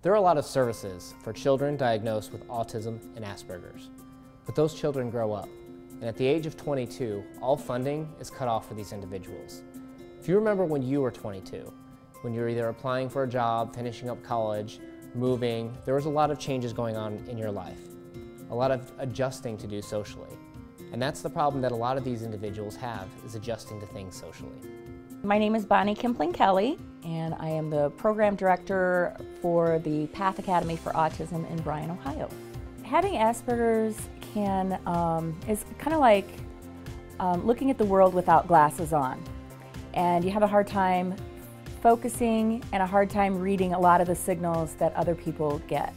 There are a lot of services for children diagnosed with autism and Asperger's, but those children grow up, and at the age of 22, all funding is cut off for these individuals. If you remember when you were 22, when you were either applying for a job, finishing up college, moving, there was a lot of changes going on in your life, a lot of adjusting to do socially. And that's the problem that a lot of these individuals have, is adjusting to things socially. My name is Bonnie Kimpling-Kelly, and I am the program director for the Path Academy for Autism in Bryan, Ohio. Having Asperger's is kind of like looking at the world without glasses on. And you have a hard time focusing and a hard time reading a lot of the signals that other people get.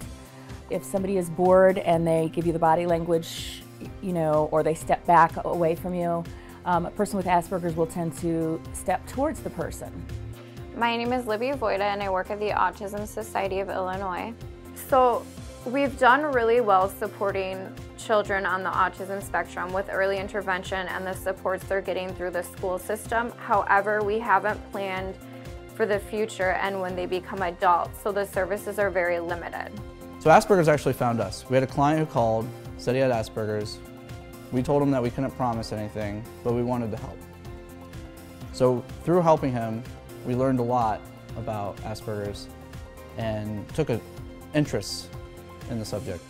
If somebody is bored and they give you the body language, or they step back away from you, a person with Asperger's will tend to step towards the person. My name is Libby Voida and I work at the Autism Society of Illinois. So we've done really well supporting children on the autism spectrum with early intervention and the supports they're getting through the school system. However, we haven't planned for the future and when they become adults, so the services are very limited. So Asperger's actually found us. We had a client who called, said he had Asperger's. We told him that we couldn't promise anything, but we wanted to help. So through helping him, we learned a lot about Asperger's and took an interest in the subject.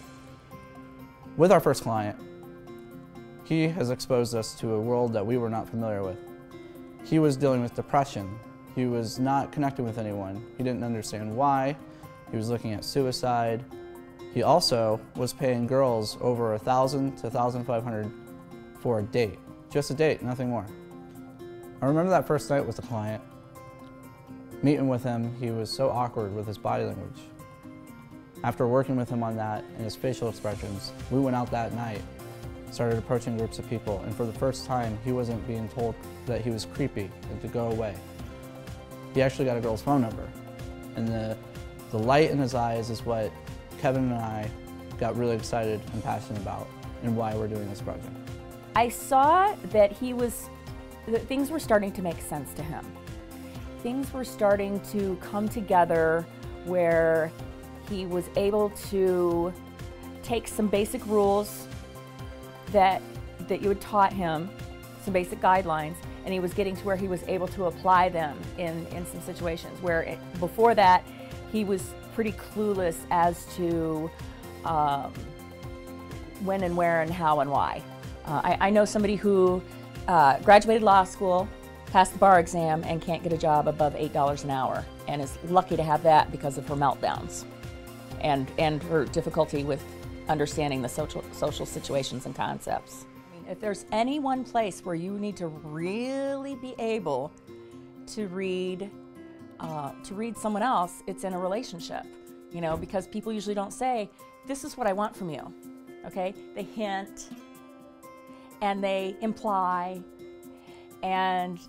With our first client, he has exposed us to a world that we were not familiar with. He was dealing with depression. He was not connecting with anyone. He didn't understand why. He was looking at suicide. He also was paying girls over $1,000 to $1,500 for a date. Just a date, nothing more. I remember that first night with the client. Meeting with him, he was so awkward with his body language. After working with him on that and his facial expressions, we went out that night, started approaching groups of people, and for the first time, he wasn't being told that he was creepy and to go away. He actually got a girl's phone number, and the light in his eyes is what Kevin and I got really excited and passionate about and why we're doing this project. I saw that that things were starting to make sense to him. Things were starting to come together where he was able to take some basic rules that you had taught him, some basic guidelines, and he was getting to where he was able to apply them in some situations where before that he was pretty clueless as to when and where and how and why. I know somebody who graduated law school, passed the bar exam, and can't get a job above $8 an hour, and is lucky to have that because of her meltdowns and her difficulty with understanding the social situations and concepts. I mean, if there's any one place where you need to really be able to read someone else, it's in a relationship, because people usually don't say, this is what I want from you, okay? They hint and they imply and,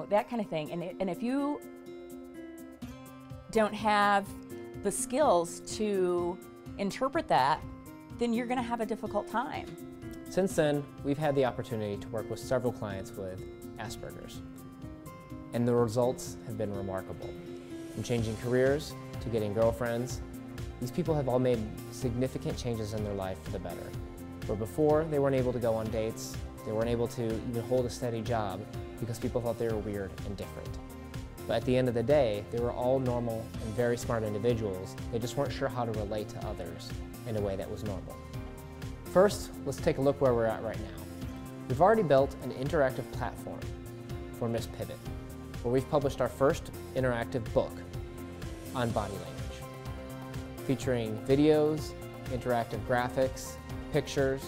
that kind of thing. And if you don't have the skills to interpret that, then you're gonna have a difficult time. Since then, we've had the opportunity to work with several clients with Asperger's, and the results have been remarkable. From changing careers to getting girlfriends, these people have all made significant changes in their life for the better. Where before, they weren't able to go on dates, they weren't able to even hold a steady job because people thought they were weird and different. But at the end of the day, they were all normal and very smart individuals. They just weren't sure how to relate to others in a way that was normal. First, let's take a look where we're at right now. We've already built an interactive platform for Miss Pivot, where we've published our first interactive book on body language, featuring videos, interactive graphics, pictures,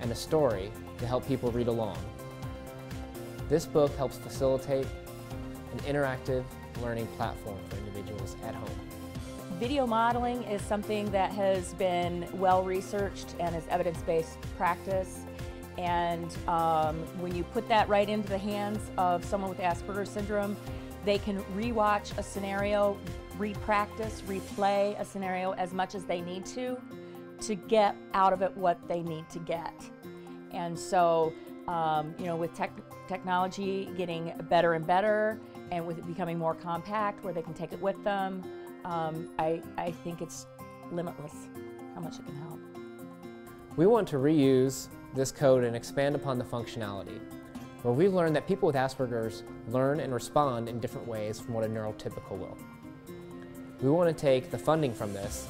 and a story to help people read along. This book helps facilitate an interactive learning platform for individuals at home. Video modeling is something that has been well researched and is evidence-based practice. And when you put that right into the hands of someone with Asperger's syndrome, they can re-watch a scenario, re-practice, replay a scenario as much as they need to get out of it what they need to get. And so, with technology getting better and better, and with it becoming more compact where they can take it with them, I think it's limitless how much it can help. We want to reuse this code and expand upon the functionality, where we've learned that people with Asperger's learn and respond in different ways from what a neurotypical will. We want to take the funding from this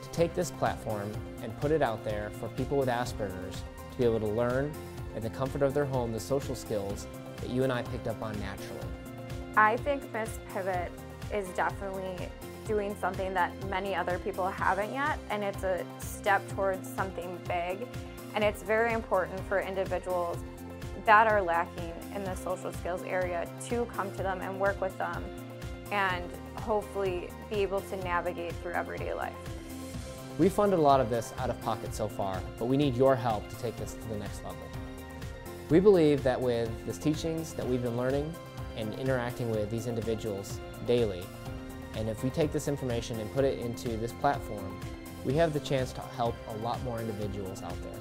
to take this platform and put it out there for people with Asperger's to be able to learn in the comfort of their home the social skills that you and I picked up on naturally. I think Miss Pivot is definitely doing something that many other people haven't yet, and it's a step towards something big. And it's very important for individuals that are lacking in the social skills area to come to them and work with them and hopefully be able to navigate through everyday life. We funded a lot of this out of pocket so far, but we need your help to take this to the next level. We believe that with the teachings that we've been learning and interacting with these individuals daily, and if we take this information and put it into this platform, we have the chance to help a lot more individuals out there.